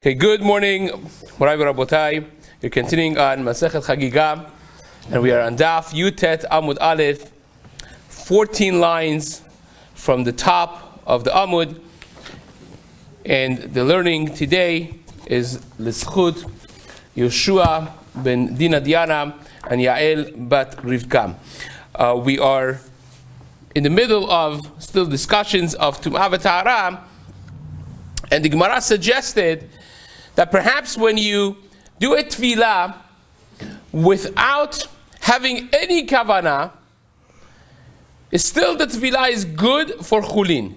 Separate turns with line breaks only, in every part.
Okay, good morning, Morai Rabotai. We're continuing on Masechet Chagigah, and we are on Daf Yutet Amud Aleph, 14 lines from the top of the Amud, and the learning today is L'Schut Yoshua ben Dina Diana and Yael bat Rivka. We are in the middle of still discussions of Tum'ah v'Tahara, and the Gemara suggested that perhaps when you do a tefillah without having any kavanah, still the tefillah is good for chulin.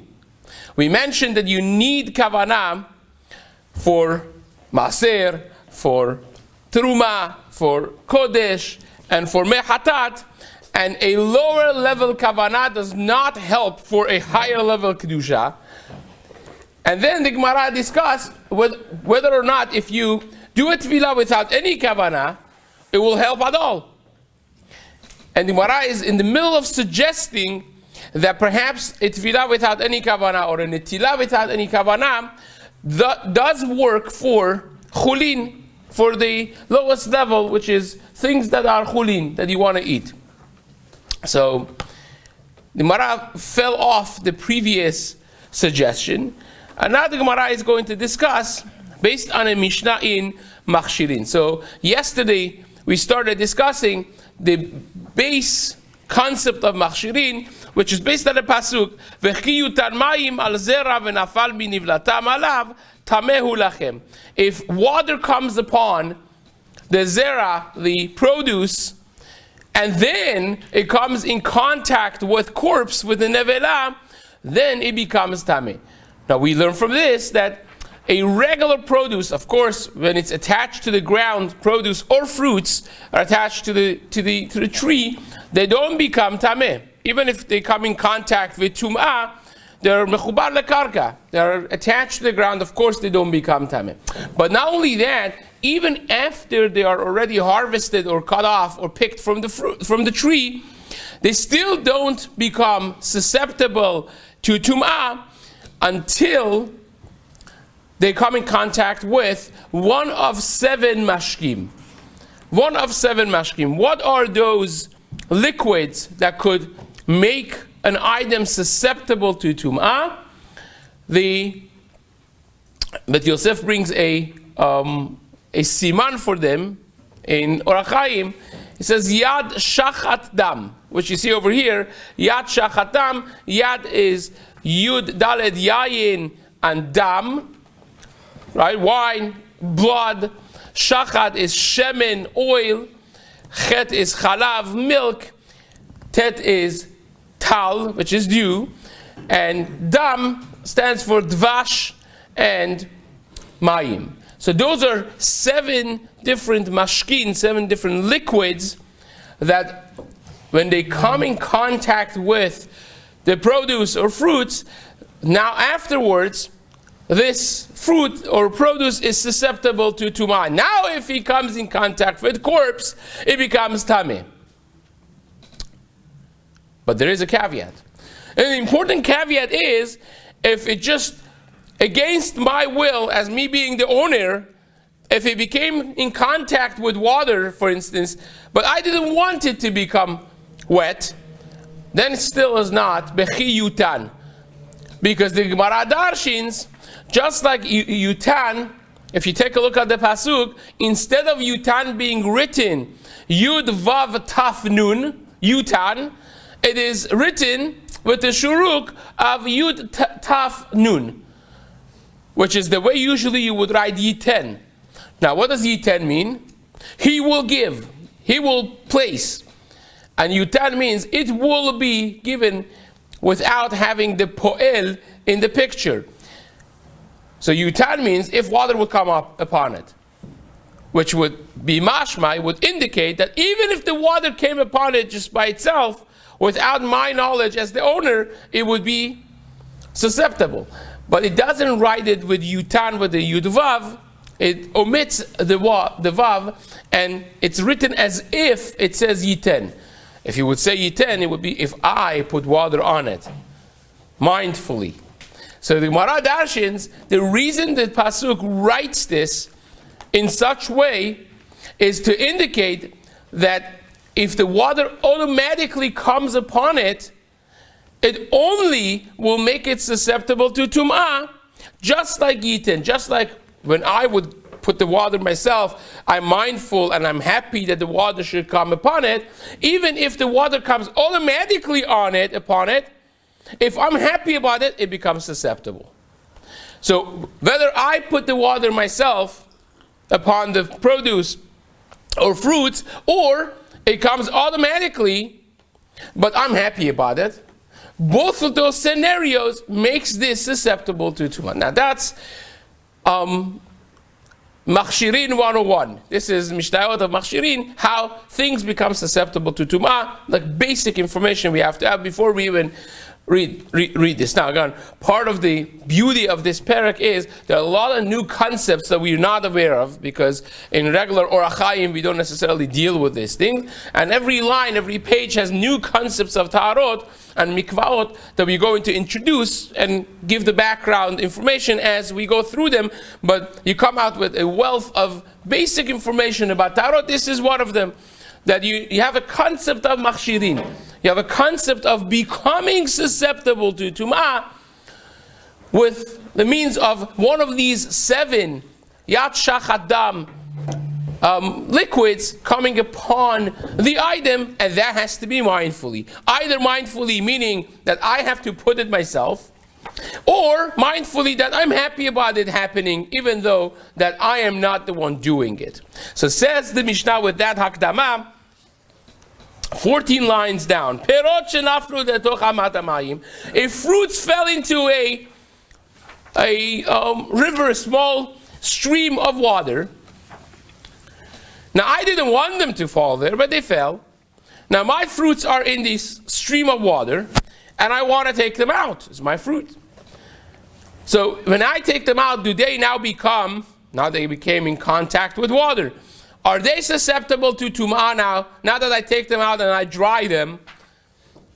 We mentioned that you need kavanah for maser, for teruma, for kodesh, and for mehatat, and a lower level kavanah does not help for a higher level kedusha. And then the Gemara discussed whether or not if you do a tefillah without any kavanah, it will help at all. And the Gemara is in the middle of suggesting that perhaps a tefillah without any kavanah or a netilah without any kavanah does work for chulin, for the lowest level, which is things that are chulin, that you want to eat. So the Gemara fell off the previous suggestion. And now the Gemara is going to discuss based on a Mishnah in Machshirin. So yesterday we started discussing the base concept of Machshirin, which is based on the pasuk V'chi yutar mayim al zera v'nafal minivlatam alav tamehu lachem. If water comes upon the zera, the produce, and then it comes in contact with corpse, with the nevela, then it becomes tameh. Now we learn from this that a regular produce, of course, when it's attached to the ground, produce or fruits are attached to the tree, they don't become tameh. Even if they come in contact with tum'ah, they're mechubar lekarka. They're attached to the ground. Of course, they don't become tameh. But not only that, even after they are already harvested or cut off or picked from the tree, they still don't become susceptible to tum'ah until they come in contact with one of seven mashkim. One of seven mashkim. What are those liquids that could make an item susceptible to tum'ah? But Yosef brings a siman for them in Orach Chaim. It says Yad Shachat Dam, which you see over here. Yad Shachat Dam. Yad is Yud Daled Yayin and Dam, right? Wine, blood. Shachat is shemen, oil. Chet is chalav, milk. Tet is tal, which is dew. And Dam stands for dvash and mayim. So those are seven different mashkin, seven different liquids that when they come in contact with the produce or fruits, now afterwards, this fruit or produce is susceptible to tumah. Now if he comes in contact with corpse, it becomes tameh. But there is a caveat. And the important caveat is, if it just, against my will, as me being the owner, if it became in contact with water, for instance, but I didn't want it to become wet, then it still is not bechi yutan. Because the Gemara darshins, just like yutan, if you take a look at the pasuk, instead of yutan being written yud vav taf nun, yutan, it is written with the shuruk of yud taf nun, which is the way usually you would write yiten. Now what does yiten mean? He will give, he will place. And yutan means it will be given without having the poel in the picture. So yutan means if water would come up upon it, which would be mashma, would indicate that even if the water came upon it just by itself, without my knowledge as the owner, it would be susceptible. But it doesn't write it with yutan, with the yud vav. It omits the vav, and it's written as if it says yiten. If you would say yiten, it would be if I put water on it, mindfully. So the Gemara darshins, the reason that Pasuk writes this in such way is to indicate that if the water automatically comes upon it, it only will make it susceptible to tum'ah, just like yitin, just like when I would put the water myself, I'm mindful and I'm happy that the water should come upon it. Even if the water comes automatically upon it, if I'm happy about it, it becomes susceptible. So whether I put the water myself upon the produce or fruits, or it comes automatically, but I'm happy about it, both of those scenarios makes this susceptible to tumah. Now that's Machshirin 101. This is Mishnayot of Machshirin, how things become susceptible to tumah, like basic information we have to have before we even read this. Now again, part of the beauty of this parak is there are a lot of new concepts that we're not aware of, because in regular Orach Chaim we don't necessarily deal with these things, and every line, every page has new concepts of Taharot and Mikvaot that we're going to introduce and give the background information as we go through them. But you come out with a wealth of basic information about Taharot. This is one of them, that you have a concept of Machshirin. You have a concept of becoming susceptible to Tum'ah with the means of one of these 7 Yat Shachat Dam liquids coming upon the item, and that has to be mindfully. Either mindfully, meaning that I have to put it myself, or mindfully that I'm happy about it happening, even though that I am not the one doing it. So says the Mishnah with that Hakdama, 14 lines down. If fruits fell into a river, a small stream of water. Now I didn't want them to fall there, but they fell. Now my fruits are in this stream of water, and I want to take them out. It's my fruit. So when I take them out, do they now become, now they became in contact with water, are they susceptible to tum'ah now? Now that I take them out and I dry them,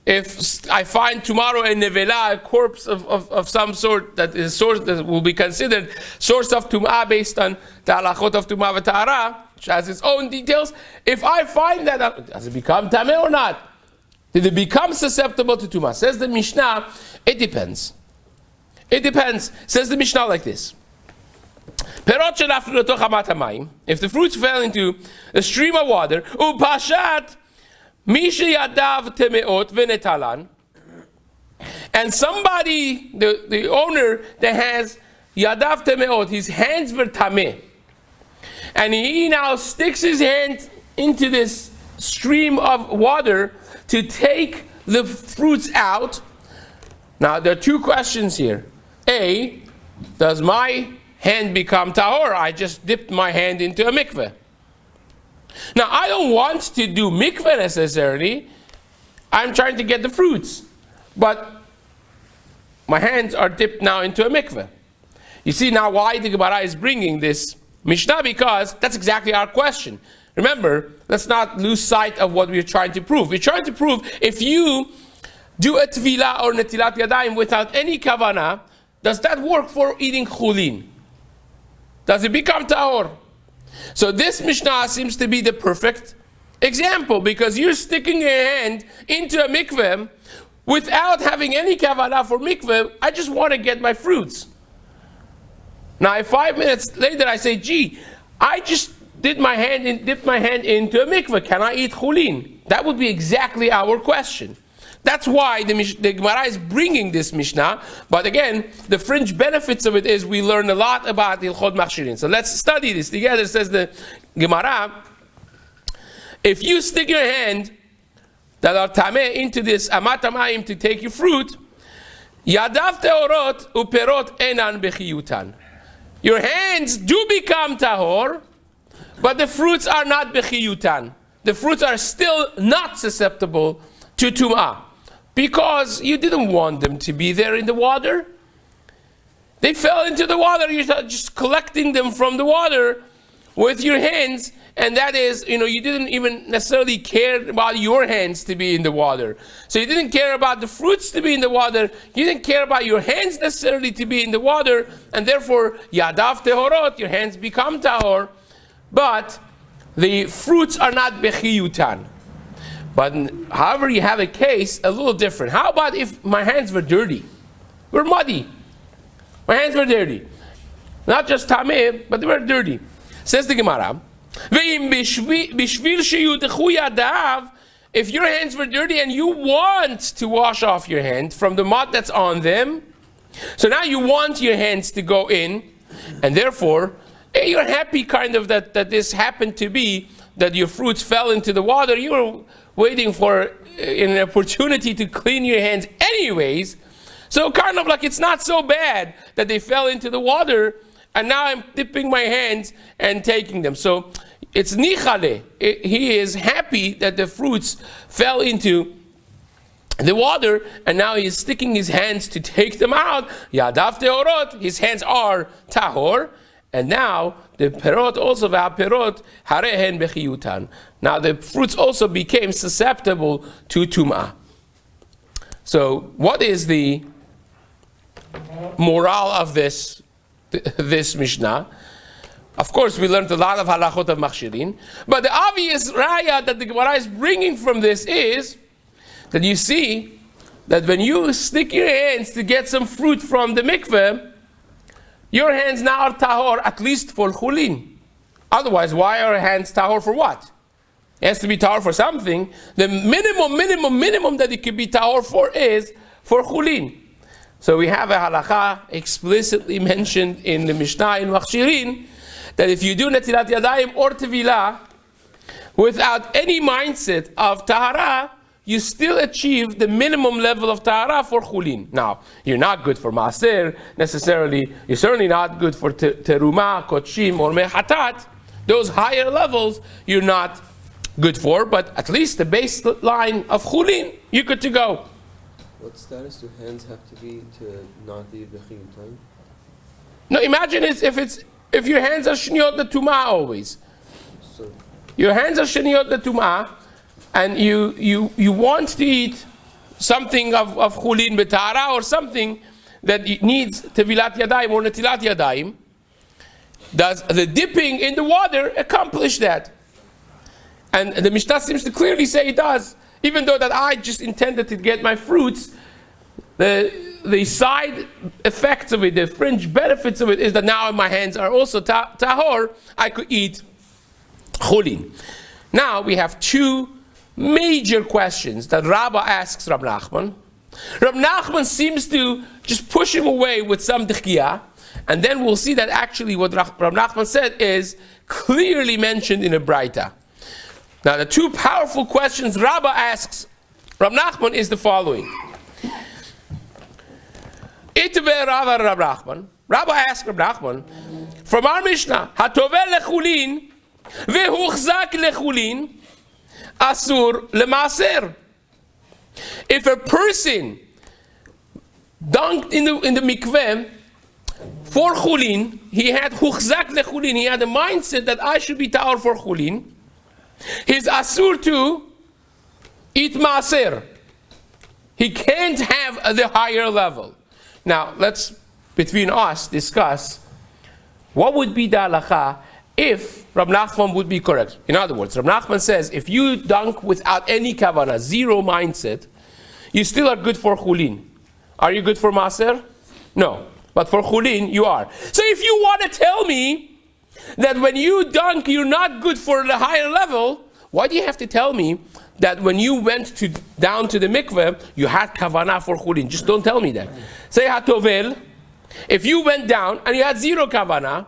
if I find tomorrow a nevela, a corpse of some sort that is source that will be considered source of tum'ah based on the halachot of tum'ah v'tahara, which has its own details, if I find that, does it become tameh or not? Did it become susceptible to tum'ah? Says the Mishnah, it depends. It depends. Says the Mishnah like this. If the fruits fell into a stream of water, and somebody, the owner that has yadav temeot, his hands were tameh, and he now sticks his hand into this stream of water to take the fruits out. Now there are 2 questions here. A, does my hand become tahor? I just dipped my hand into a mikveh. Now I don't want to do mikveh necessarily. I'm trying to get the fruits, but my hands are dipped now into a mikveh. You see now why the Gemara is bringing this Mishnah, because that's exactly our question. Remember, let's not lose sight of what we're trying to prove. We're trying to prove if you do a tvilah or netilat yadayim without any kavanah, does that work for eating chulin? Does it become tahor? So this Mishnah seems to be the perfect example, because you're sticking your hand into a mikveh without having any kavanah for mikveh. I just want to get my fruits. Now if 5 minutes later I say, gee, I just dipped my hand into a mikveh, can I eat chulin? That would be exactly our question. That's why the Gemara is bringing this Mishnah. But again, the fringe benefits of it is we learn a lot about Hilchot Machshirin. So let's study this together. Says the Gemara, if you stick your hand that are tameh into this amat tamayim to take your fruit, yadav teorot uperot enan bechiyutan. Your hands do become tahor, but the fruits are not bechiyutan. The fruits are still not susceptible to tum'ah, because you didn't want them to be there in the water. They fell into the water. You're just collecting them from the water. with your hands, and that is, you didn't even necessarily care about your hands to be in the water. So you didn't care about the fruits to be in the water, you didn't care about your hands necessarily to be in the water, and therefore, yadav tehorot, your hands become tahor, but the fruits are not bechiyutan. But however, you have a case a little different. How about if my hands were dirty? Were muddy. My hands were dirty. Not just tameh, but they were dirty. Says the Gemara, if your hands were dirty and you want to wash off your hand from the mud that's on them, so now you want your hands to go in, and therefore, you're happy kind of that this happened to be, that your fruits fell into the water. You were waiting for an opportunity to clean your hands anyways. So kind of like it's not so bad that they fell into the water, and now I'm dipping my hands and taking them. So it's nichale. He is happy that the fruits fell into the water, and now he's sticking his hands to take them out. Yadav teorot, his hands are tahor. And now the perot also perot harehen bechiyutan. Now the fruits also became susceptible to tumah. So what is the morale of this Mishnah? Of course, we learned a lot of halachot of machshirin, but the obvious raya that the Gemara is bringing from this is that you see that when you stick your hands to get some fruit from the mikveh, your hands now are tahor, at least for chulin. Otherwise, why are hands tahor for what? It has to be tahor for something. The minimum that it could be tahor for is for chulin. So we have a halacha explicitly mentioned in the Mishnah in Machshirin, that if you do netilat yadayim or tevilah without any mindset of tahara, you still achieve the minimum level of tahara for chulin. Now, you're not good for maaser necessarily. You're certainly not good for teruma, kochim, or mechatat. Those higher levels you're not good for, but at least the baseline of chulin, you're good to go.
What status do hands have to be to not be bechiyutan?
No, imagine if your hands are shniot the tumah always.
So
your hands are shniot the tumah, and you want to eat something of chulin betara or something that needs tevilat yadayim or netilat yadayim, does the dipping in the water accomplish that? And the Mishnah seems to clearly say it does. Even though that I just intended to get my fruits, the side effects of it, the fringe benefits of it, is that now my hands are also tahor, I could eat chulin. Now we have two major questions that Rabbah asks Rab Nachman. Rab Nachman seems to just push him away with some dechiyah, and then we'll see that actually what Rab Nachman said is clearly mentioned in a Braita. Now the two powerful questions Rabbah asks Rab Nachman is the following. Rabbah asks Rab Nachman, from our Mishnah, hatovel lechulin vehuchzak lechulin asur lemaaser. If a person dunked in the mikveh for chulin, he had huchzak lechulin, he had a mindset that I should be tahor for chulin, he's asur to eat maaser. He can't have the higher level. Now let's, between us, discuss what would be the halacha if Rab Nachman would be correct. In other words, Rab Nachman says if you dunk without any kavanah, zero mindset, you still are good for chulin. Are you good for maaser? No. But for chulin, you are. So if you want to tell me that when you dunk, you're not good for the higher level, why do you have to tell me that when you went down to the mikveh, you had kavanah for chulin? Just don't tell me that. Say hatovel, if you went down and you had zero kavanah,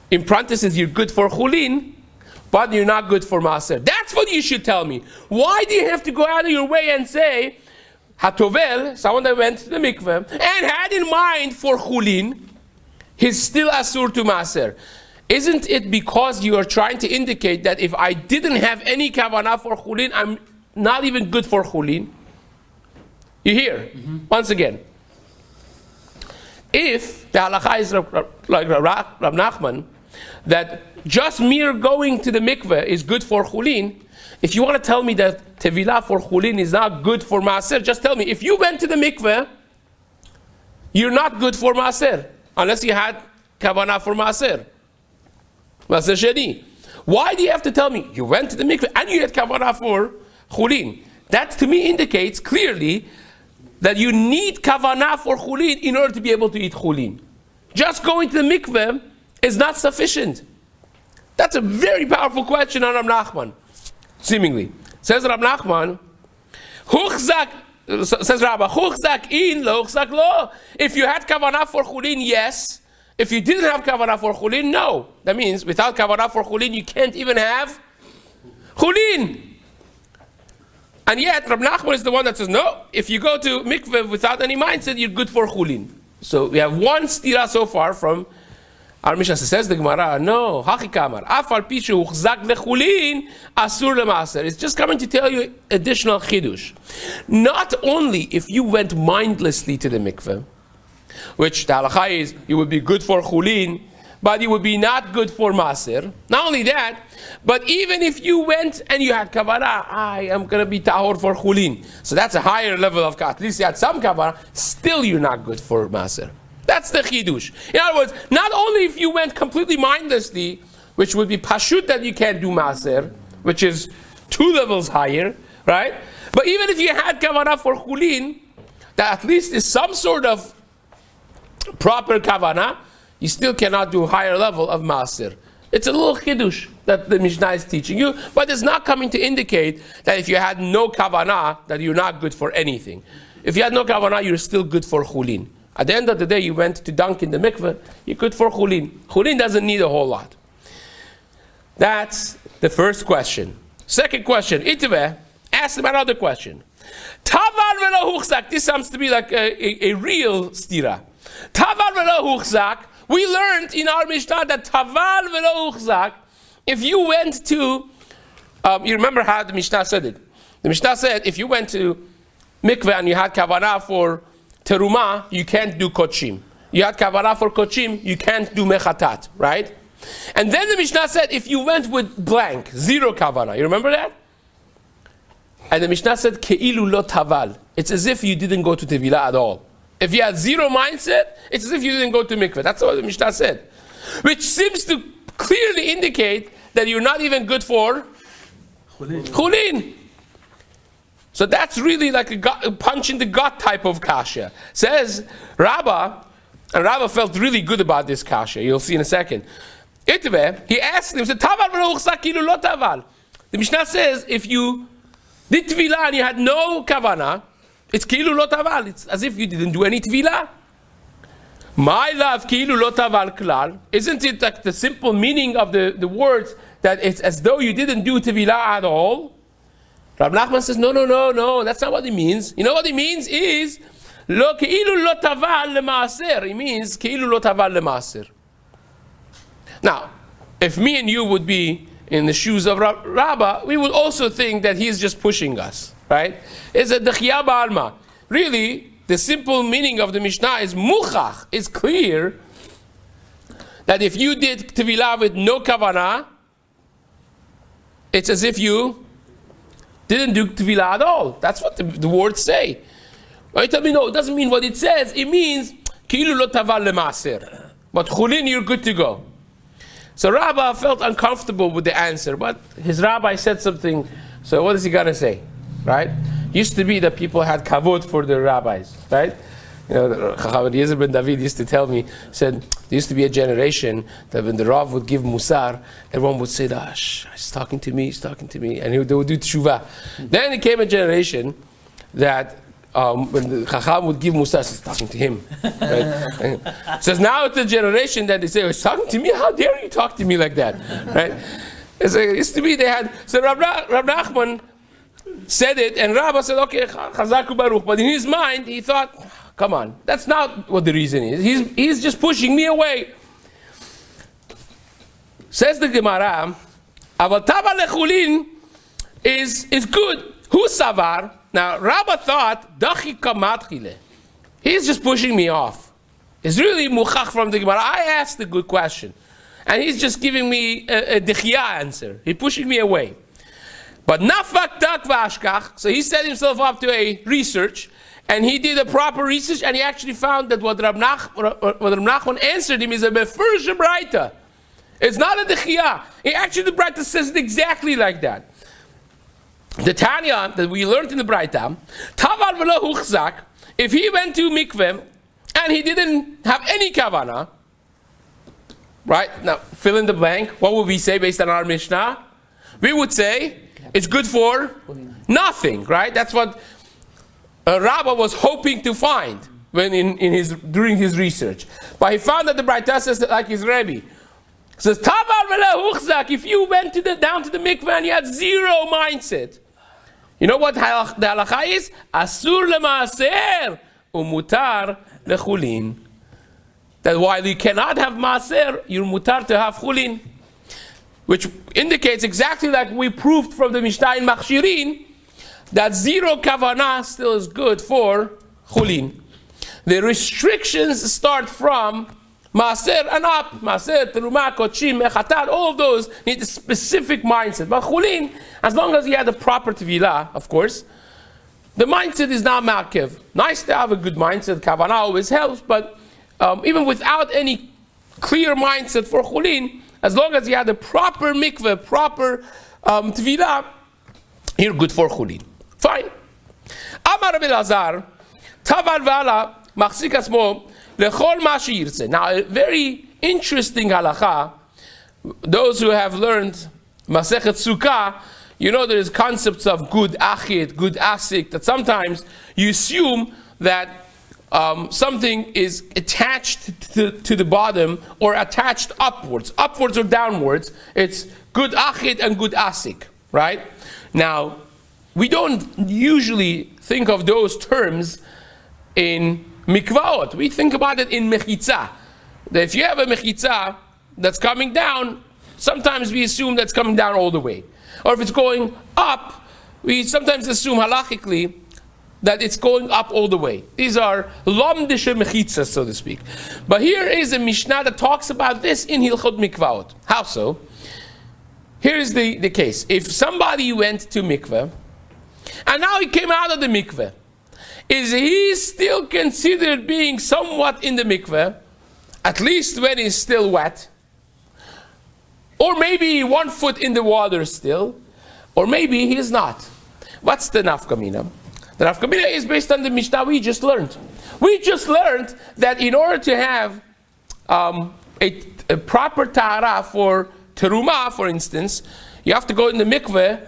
in parentheses, you're good for chulin, but you're not good for maaser. That's what you should tell me. Why do you have to go out of your way and say, hatovel, someone that went to the mikveh, and had in mind for chulin, he's still asur to maaser? Isn't it because you are trying to indicate that if I didn't have any kavanah for chulin, I'm not even good for chulin? You hear? Once again. If the halakha is like Rab Nachman, that just mere going to the mikveh is good for chulin, if you want to tell me that tevilah for chulin is not good for maaser, just tell me, if you went to the mikveh, you're not good for maaser, unless you had kavanah for maaser. Maaser sheni. Why do you have to tell me you went to the mikveh and you had kavanah for chulin? That to me indicates clearly that you need kavanah for chulin in order to be able to eat chulin. Just going to the mikveh is not sufficient. That's a very powerful question on Rab Nachman, seemingly. Says Rab Nachman, says Rabba, Huchzak in, lo huchzak lo. If you had kavanah for chulin, yes. If you didn't have kavanah for chulin, no. That means without kavanah for chulin, you can't even have chulin. And yet, Rab Nachman is the one that says, no, if you go to mikveh without any mindset, you're good for chulin. So we have one stira so far from our Mishnah. Says the Gemara, no, hachi kamar, afal pishu uchzak lechulin, asur lemaaser. It's just coming to tell you additional chidush. Not only if you went mindlessly to the mikveh, which the halacha is, you would be good for chulin, but you would be not good for maaser. Not only that, but even if you went and you had kavanah, I am going to be tahor for chulin. So that's a higher level of kavanah. At least you had some kavanah, still you're not good for maaser. That's the chidush. In other words, not only if you went completely mindlessly, which would be pashut that you can't do maaser, which is 2 levels higher, right? But even if you had kavanah for chulin, that at least is some sort of proper kavanah, you still cannot do a higher level of maaser. It's a little chidush that the Mishnah is teaching you, but it's not coming to indicate that if you had no kavanah, that you're not good for anything. If you had no kavanah, you're still good for chulin. At the end of the day, you went to dunk in the mikveh, you're good for chulin. Chulin doesn't need a whole lot. That's the first question. Second question, Itveh asked him another question. Tavar velo huchzak. This seems to be like a real stira. Tavar velo huchzak. We learned in our Mishnah that tavar velo huchzak, if you went to, you remember how the Mishnah said it. The Mishnah said, if you went to mikveh and you had kavanah for terumah, you can't do kochim. You had kavanah for kochim, you can't do mechatat, right? And then the Mishnah said, if you went with blank, 0 kavanah, you remember that? And the Mishnah said, ke'ilu lo taval. It's as if you didn't go to tevilah at all. If you had 0 mindset, it's as if you didn't go to mikveh. That's what the Mishnah said. Which seems to clearly indicate that you're not even good for chulin. So that's really like a punch in the gut type of kasha. Says Rabbah, and Rabbah felt really good about this kasha. You'll see in a second. Itveh, he asked him, said, Taval v'lo huchzak kilu lo taval. The Mishnah says, if you did tevilah and you had no kavanah, it's kilu lo taval. It's as if you didn't do any tevilah. My love, kilu lo taval klal. Isn't it like the simple meaning of the words that it's as though you didn't do tevilah at all? Rab Nachman says, no, that's not what it means. You know what it means is, lo kilu lo taval lemaaser. It means kilu lo taval lemaaser. Now, if me and you would be in the shoes of Rabbah, we would also think that he's just pushing us, right? It's a dechiyah ba'alma. Really, the simple meaning of the Mishnah is muchach. It's clear that if you did tevilah with no kavanah, it's as if you didn't do tevilah at all. That's what the words say. You tell me, no, it doesn't mean what it says. It means ki'ilu lo taval lemaaser. But chulin, you're good to go. So Rabbah felt uncomfortable with the answer, but his rabbi said something, so what is he gonna say, right? Used to be that people had kavod for their rabbis, right? You know, Chacham Eliezer ben David used to tell me, said, there used to be a generation that when the Rav would give musar, everyone would say, he's talking to me, and they would do tshuva. Then it came a generation that when the Chacham would give musar, he's talking to him. Right? So now it's a generation that they say, he's talking to me? How dare you talk to me like that? Right? It used to be they had, so Rab Nachman said it, and Rabbah said, okay, Chazaku Baruch. But in his mind, he thought, come on, that's not what the reason is. He's just pushing me away. Says the Gemara, Aval Tava Lechulin is good. Who savar? Now, Rabbah thought, Dachi Kamatchile. He's just pushing me off. It's really muchach from the Gemara. I asked a good question. and he's just giving me a dechia answer. He's pushing me away. But nafak dak v'ashkach, so he set himself up to a research, and he did a proper research, and he actually found that what Rab Nachman answered him is a mefursha braita. It's not a dechia. Actually, the braita says it exactly like that. The Tanya that we learned in the braita, tavar v'lo huchzak, if he went to mikveh and he didn't have any kavana, right? Now, fill in the blank. What would we say based on our Mishnah? We would say it's good for nothing, right? That's what Rabbah was hoping to find when during his research. But he found that the Braita says that like his Rebbe. It says, Tavar v'la huchzak, if you went down to the mikveh and you had zero mindset, you know what the halacha is? Asur lemaaser umutar lechulin. That while you cannot have maaser, you're mutar to have chulin. Which indicates exactly like we proved from the Mishnah in Machshirin, that zero kavanah still is good for chulin. The restrictions start from maaser and up. Maaser, terumah, kochim, mechatat, all of those need a specific mindset. But chulin, as long as you have the proper tevilah, of course, the mindset is not ma'akev. Nice to have a good mindset, kavanah always helps, but even without any clear mindset for chulin, as long as you have the proper mikveh, proper tevilah, you're good for chulin. Fine. Amar Rabbi Elazar, tavar v'ala machzik asmo lechol ma sheyirtzeh. Now, a very interesting halacha. Those who have learned Masechet Sukkah, you know there is concepts of good achid, good asik, that sometimes you assume that something is attached to the bottom or attached upwards or downwards. It's good achid and good asik, right? Now, we don't usually think of those terms in mikvaot. We think about it in mechitza. That if you have a mechitza that's coming down, sometimes we assume that's coming down all the way. Or if it's going up, we sometimes assume halachically that it's going up all the way. These are lomdische mechitzas, so to speak. But here is a Mishnah that talks about this in Hilchot Mikvaot. How so? Here is the case. If somebody went to mikveh, and now he came out of the mikveh, is he still considered being somewhat in the mikveh, at least when he's still wet? Or maybe 1 foot in the water still, or maybe he is not. What's the nafkamina? The nafkamina is based on the Mishnah we just learned. We just learned that in order to have a proper tahara for terumah, for instance, you have to go in the mikveh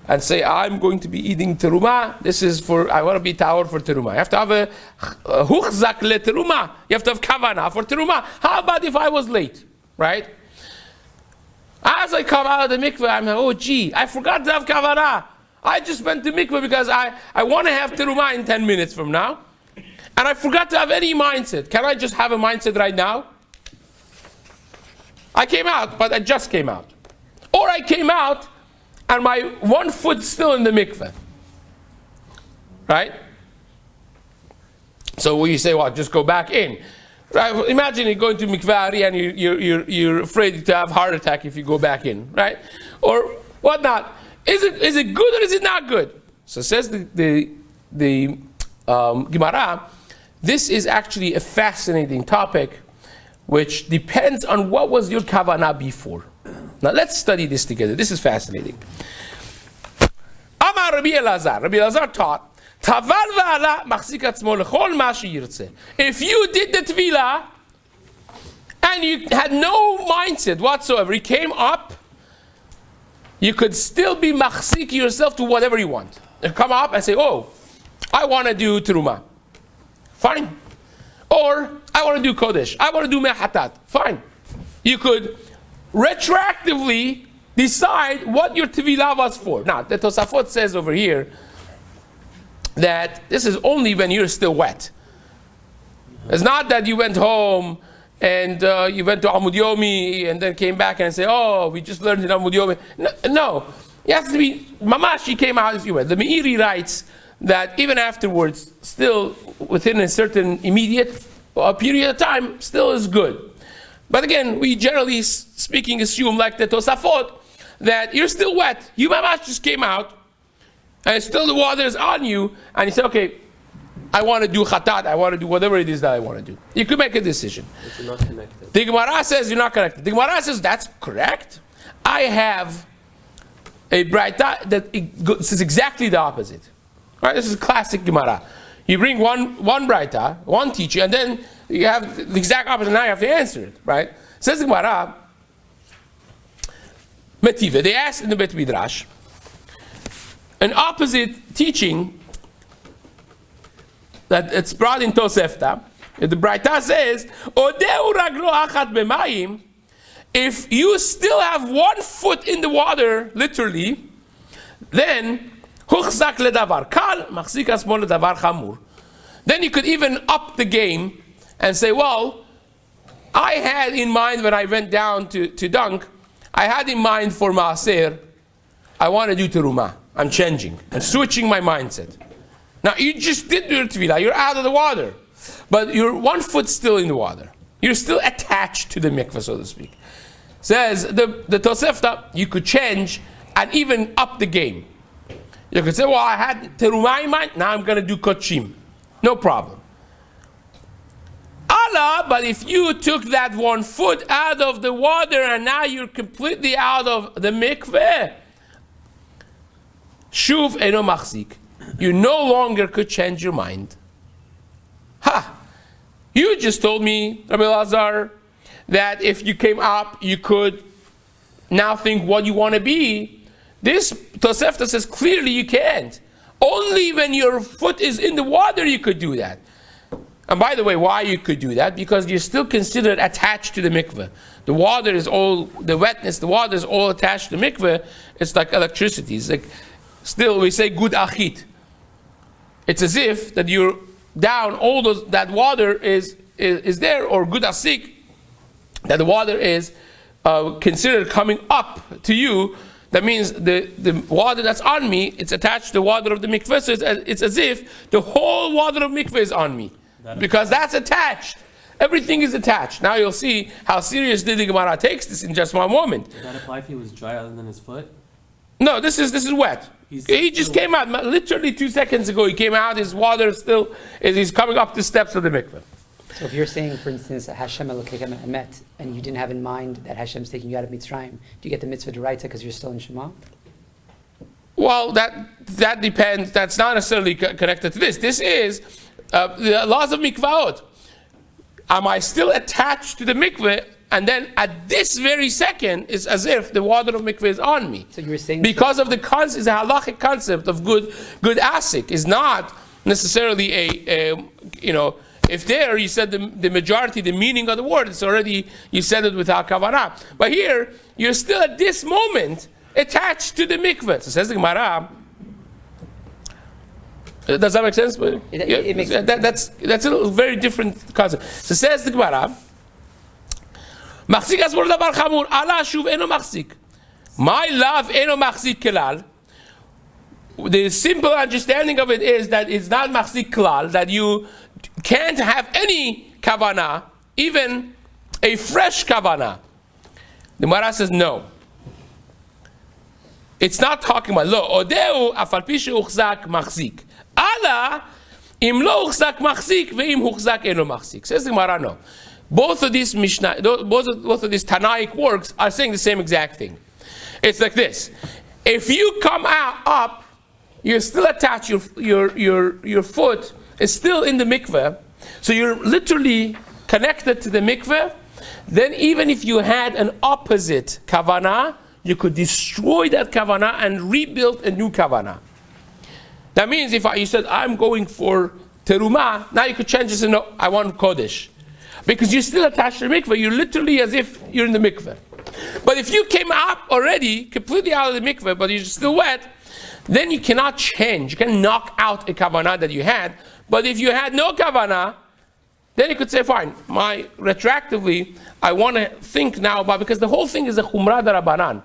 and say, I'm going to be eating terumah. This is for, I want to be tahor for terumah. You have to have a huchzak le terumah. You have to have kavanah for terumah. How about if I was late, right? As I come out of the mikveh, I'm like, oh gee, I forgot to have kavanah. I just went to mikveh because I want to have terumah in 10 minutes from now. And I forgot to have any mindset. Can I just have a mindset right now? I came out, but I just came out. Or I came out and my 1 foot's still in the mikveh. Right? So you say, well, just go back in. Right? Imagine you're going to mikveh and you're afraid to have heart attack if you go back in. Right? Or whatnot. Is it good or is it not good? So says the Gemara, this is actually a fascinating topic which depends on what was your kavanah before. Now let's study this together. This is fascinating. Amar Rabbi Elazar. Rabbi Elazar taught, Tavar v'ala machzik atzmo lechol ma sheyirtzeh. If you did the tevilah and you had no mindset whatsoever, you came up, you could still be machzik yourself to whatever you want. You come up and say, oh, I want to do terumah. Fine. Or, I want to do kodesh. I want to do mechatat. Fine. You could retroactively decide what your tevilah was for. Now, the Tosafot says over here that this is only when you're still wet. It's not that you went home and you went to Amud Yomi and then came back and say, oh, we just learned in Amud Yomi. No. It has to be, mamash, you came out as you went. The Meiri writes that even afterwards, still within a certain immediate period of time, still is good. But again, we generally speaking assume, like the Tosafot, that you're still wet. You mamash just came out, and still the water is on you, and you say, okay, I want to do khatat, I want to do whatever it is that I want to do. You could make a decision.
But you're not connected.
The Gemara says you're not connected. The Gemara says that's correct. I have a braita that says exactly the opposite. Right? This is classic Gemara. You bring one braita, one teacher, and then you have the exact opposite. Now you have to answer it. Right? Says the Gemara, Metive. They asked in the Bet Midrash an opposite teaching that it's brought in Tosefta. The Braita says, "Odeu raglo achat b'mayim." If you still have one foot in the water, literally, then huchzak ledavar kal, machzik asmol ledavar chamur. Then you could even up the game and say, well, I had in mind when I went down to dunk, I had in mind for maaser, I want to do terumah. I'm changing. I'm switching my mindset. Now, you just did your tevilah. You're out of the water. But your one foot's still in the water. You're still attached to the mikveh, so to speak. Says the Tosefta, you could change and even up the game. You could say, well, I had terumah in mind. Now I'm going to do kochim. No problem. Allah, but if you took that one foot out of the water and now you're completely out of the mikveh, shuv eno machzik. You no longer could change your mind. Ha! You just told me, Rabbi Lazar, that if you came up, you could now think what you want to be. This Tosefta says clearly you can't. Only when your foot is in the water you could do that. And by the way, why you could do that? Because you're still considered attached to the mikveh. The water is all, the wetness, the water is all attached to the mikveh. It's like electricity. It's like, still we say good achit. It's as if that you're down, all those, that water is there, or good asik, that the water is considered coming up to you. That means the water that's on me, it's attached to the water of the mikveh, so it's as if the whole water of mikveh is on me. Because that's attached. Everything is attached. Now you'll see how seriously the Gemara takes this in just one moment.
Does that apply if he was dry other than his foot?
No, this is wet. He just came out literally 2 seconds ago. He came out. His water still he's coming up the steps of the mikveh.
So if you're saying, for instance, Hashem Elokechem Emet, and you didn't have in mind that Hashem's taking you out of Mitzrayim, do you get the mitzvah d'oraita because you're still in Shema?
Well, that depends. That's not necessarily connected to this. This is the laws of mikvaot. Am I still attached to the mikveh? And then at this very second, it's as if the water of mikveh is on me.
So you're saying
because of the concept, the halachic concept of good asik is not necessarily if there you said the majority, the meaning of the word, it's already, you said it without kavanah. But here, you're still at this moment attached to the mikveh. So says the Gemara. Does that make sense?
It makes sense.
That's a very different concept. So says the Gemara. Machzik asmor davar chamur, Allah shuv eno machzik. My love eno machzik kelal. The simple understanding of it is that it's not machzik klal, that you can't have any kavanah, even a fresh kavanah. The Gemara says no. It's not talking about lo odeu afal pi sheuchzak machzik. Allah im lo uchzak machzik ve'im uchzak eno machzik. Says the Gemara no. Both of these Mishnah, both of these Tanaic works are saying the same exact thing. It's like this: if you come up, you're still attached. Your foot is still in the mikveh, so you're literally connected to the mikveh. Then even if you had an opposite kavanah, you could destroy that kavanah and rebuild a new kavanah. That means if you said I'm going for terumah, now you could change this and no, I want kodesh. Because you're still attached to the mikveh, you're literally as if you're in the mikveh. But if you came up already, completely out of the mikveh, but you're still wet, then you cannot change. You can knock out a kavanah that you had. But if you had no kavanah, then you could say, fine, retroactively, I want to think now about, because the whole thing is a chumrah darabanan.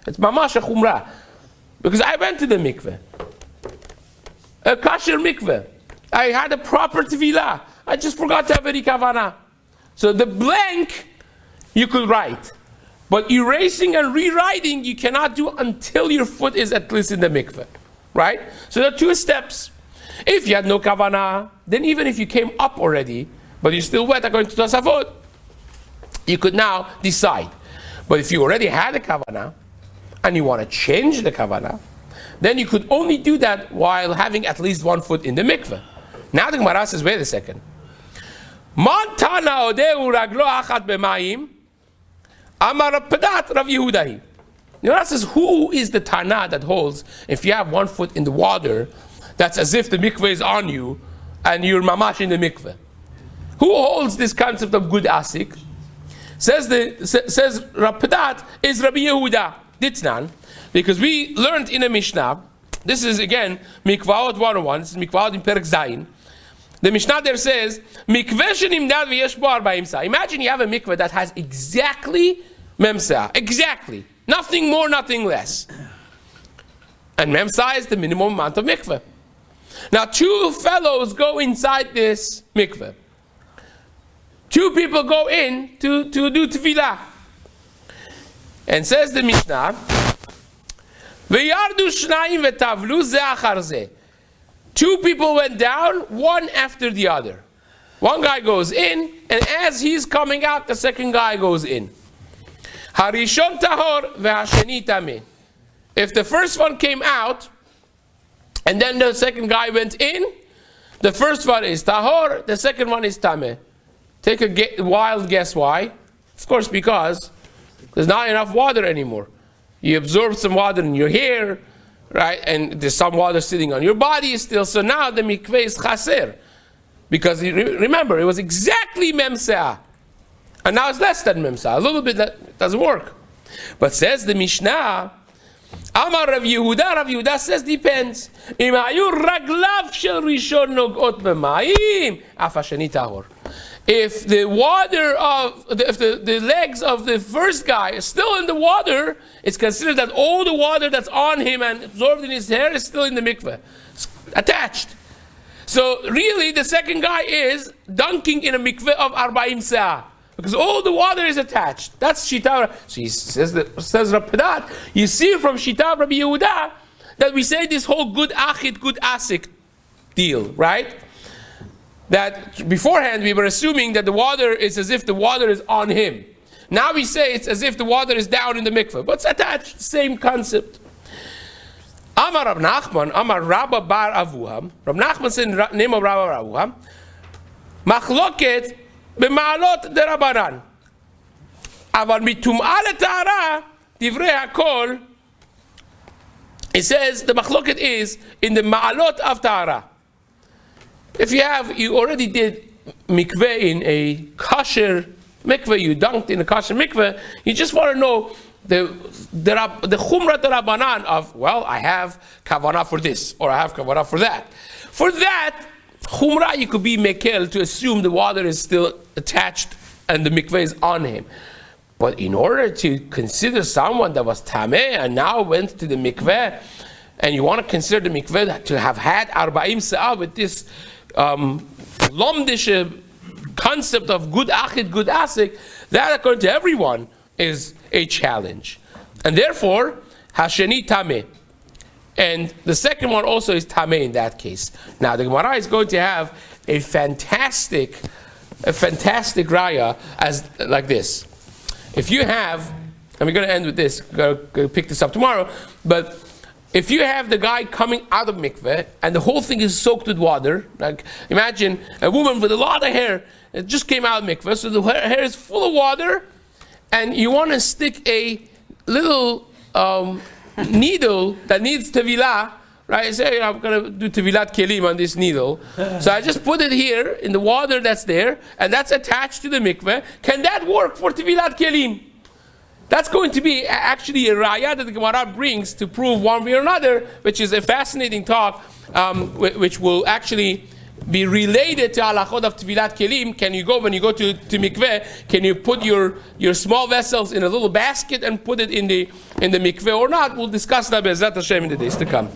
It's mamash a chumrah. Because I went to the mikveh. A kasher mikveh. I had a proper tevilah. I just forgot to have any kavanah. So the blank you could write. But erasing and rewriting, you cannot do until your foot is at least in the mikveh. Right? So there are two steps. If you had no kavanah, then even if you came up already, but you're still wet according to Tosafot, you could now decide. But if you already had a kavanah, and you want to change the kavanah, then you could only do that while having at least one foot in the mikveh. Now the Gemara says, wait a second. Man tana odeu raglo achat b'mayim, amar Padat Rav Yehudahi. The Gemara says, who is the tana that holds if you have one foot in the water, that's as if the mikveh is on you, and you're mamash in the mikveh? Who holds this concept of good asik? Says Rav Padat is Rabbi Yehuda. Ditnan, because we learned in a Mishnah, this is again Mikvaot 101, this is Mikvaot in Perek Zayin. The Mishnah there says, Mikveh shenimdad v'yesh bo 40 sa. Imagine you have a mikveh that has exactly memsa, exactly, nothing more, nothing less. And memsa is the minimum amount of mikveh. Now 2 fellows go inside this mikveh. 2 people go in to do tefillah. And says the Mishnah, V'yardu shnayim v'tavlu ze achar ze. 2 people went down, one after the other. One guy goes in, and as he's coming out, the second guy goes in. Harishon tahor v'hasheni tameh. If the first one came out, and then the second guy went in, the first one is tahor, the second one is tameh. Take a wild guess why. Of course, because there's not enough water anymore. You absorb some water in your hair, right? And there's some water sitting on your body still. So now the mikveh is chaser. Because remember, it was exactly memsah. And now it's less than memsah. A little bit that doesn't work. But says the Mishnah, Amar Rav Yehuda says depends. Im hayu raglav shel rishon nogot b'mayim, af hasheni tahor. If the water of the legs of the first guy is still in the water, it's considered that all the water that's on him and absorbed in his hair is still in the mikveh. It's attached. So really the second guy is dunking in a mikveh of 40 sa'ah. Because all the water is attached. That's Shita. So he says Rav Padat, you see from Shita Rabbi Yehuda that we say this whole good achit, good asik deal, right? That beforehand we were assuming that the water is as if the water is on him. Now we say it's as if the water is down in the mikveh, but it's attached, same concept. Amar Rav Nachman, Amar Rabba Bar Avuham. Rav Nachman said in the name of Rabba Bar Avuham, Machloket b'ma'alot derabanan. Aval mitum'a letahara divrei hakol. It says the machloket is in the ma'alot of tahara. If you already did mikveh in a kosher mikveh, you dunked in a kosher mikveh, you just want to know the chumrat rabbanan of, well, I have kavanah for this, or I have kavanah for that. For that, chumrah, you could be mekel to assume the water is still attached and the mikveh is on him. But in order to consider someone that was tameh and now went to the mikveh, and you want to consider the mikveh to have had 40 sa'ah with this lomdish concept of good achid, good asik, that according to everyone is a challenge. And therefore, hasheni tameh. And the second one also is tameh in that case. Now the Gemara is going to have a fantastic raya as like this. If you have, and we're going to end with this, we're going to pick this up tomorrow, but if you have the guy coming out of mikveh and the whole thing is soaked with water, like imagine a woman with a lot of hair, it just came out of mikveh, so the hair is full of water, and you want to stick a little needle that needs tevilah, right? Say, I'm going to do tevilat kelim on this needle. So I just put it here in the water that's there, and that's attached to the mikveh. Can that work for tevilat kelim? That's going to be actually a raya that the Gemara brings to prove one way or another, which is a fascinating talk, which will actually be related to halachot of tevilat kelim. Can you go, when you go to mikveh, can you put your small vessels in a little basket and put it in the mikveh or not? We'll discuss that Be'ezrat Hashem in the days to come.